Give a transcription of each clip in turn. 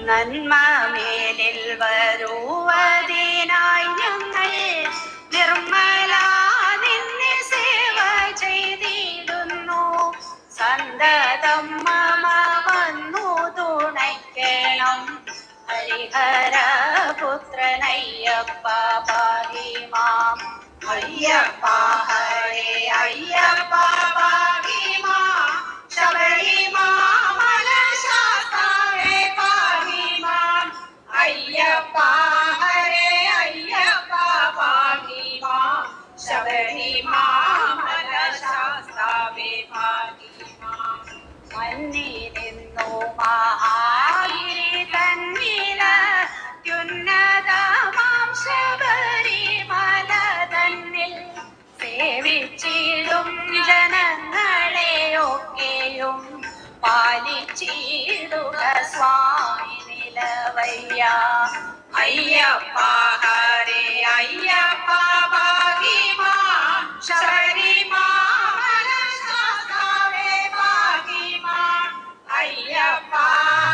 നന്മമേലിൽ വരുവതിനായി ഞങ്ങൾ നിർമ്മല നിന്നെ സേവ ചെയ്തിടുന്നു. സന്തതം മമ വന്നു തുണയ്ക്കണം. ഹരിഹര പുത്രനയ്യപ്പ പാഹി മാം. അയ്യപ്പ ഹരേ അയ്യപ്പ പാഹി മാം. ശബരിമല ശാസ്താവേ പാഹി മാം. അയ്യപ്പ ഹരേ അയ്യപ്പ പാഹി മാം. ശബരിമല ശാസ്താവേ പാഹി മാം. മന്നിരുന്നു മഹാഗിരി തന്നിലുന്നതമാം ശബരിമല തന്നിൽ സേവിച്ചിടും ജനങ്ങളെയൊക്കെയും പാലിച്ചിടുക സ്വാമി നിലവയ്യ. അയ്യപ്പ ഹരേ അയ്യപ്പ പാഹി മാം. ശബരിമല ശാസ്താവേ പാഹി മാം. അയ്യപ്പ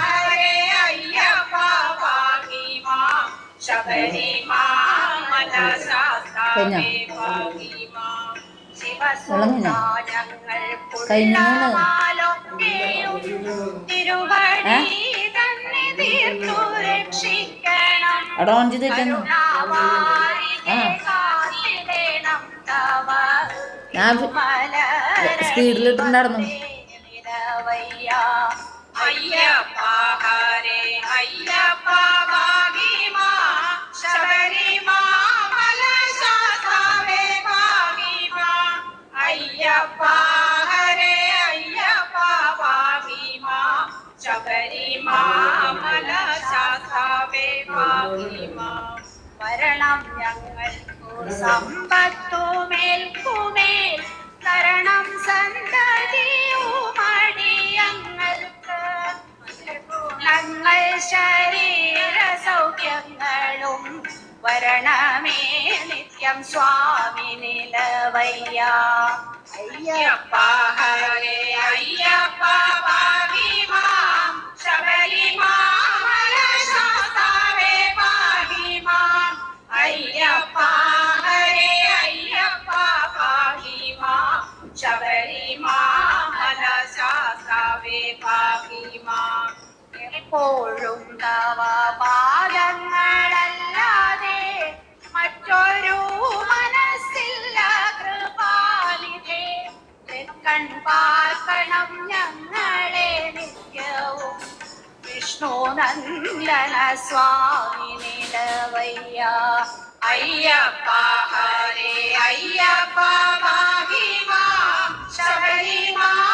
ഹരേ അയ്യപ്പ പാഹി മാം. ശബരിമല ശാസ്താവേ പാഹി മാം. ശിവസുതാനങ്ങൾക്കുള്ളമാലൊക്കെയും തിരുവടി തന്നെ തീർത്തു രക്ഷിക്കണം. കരുണാവാരിധേ കാത്തിടണം തവ സ്പീഡിലിട്ടുണ്ടായിരുന്നു. നിലവയ്യ. അയ്യപ്പ ഹരേ അയ്യപ്പ പാഹി മാം. ശബരിമല ശാസ്താവേ പാഹി മാം. അയ്യപ്പ ഹരേ അയ്യപ്പ പാഹി മാം. ശബരിമല ശാസ്താവേ പാഹി മാം. വരണം ഞങ്ങൾക്കു സമ്പത്തുമേൽക്കുമേൽ തരണം സന്തതിയുമടിയങ്ങൾക്ക്. ഞങ്ങൾ ശരീര സൗഖ്യങ്ങളും വരണമേ നിത്യം സ്വാമി നിലവയ്യ. അയ്യപ്പ ഹരേ അയ്യപ്പ പാഹി മാം. ശബരിമല ശാസ്താവേ പാഹി മാം. അയ്യപ്പ ഹരേ അയ്യപ്പ പാഹി മാം. ശബരിമല ശാസ്താവേ പാഹി മാം. എപ്പോഴും തവ പാദങ്ങളല്ലാതെ മറ്റൊരു മനസ്സില്ല കൃപാനിധേ. കൺ പാർക്കണം ഞങ്ങളെ നിത്യവും വിഷ്ണു നന്ദന സ്വാമി നിലവയ്യ. അയ്യപ്പ ഹരേ അയ്യപ്പ പാഹി മാം. ശബരിമല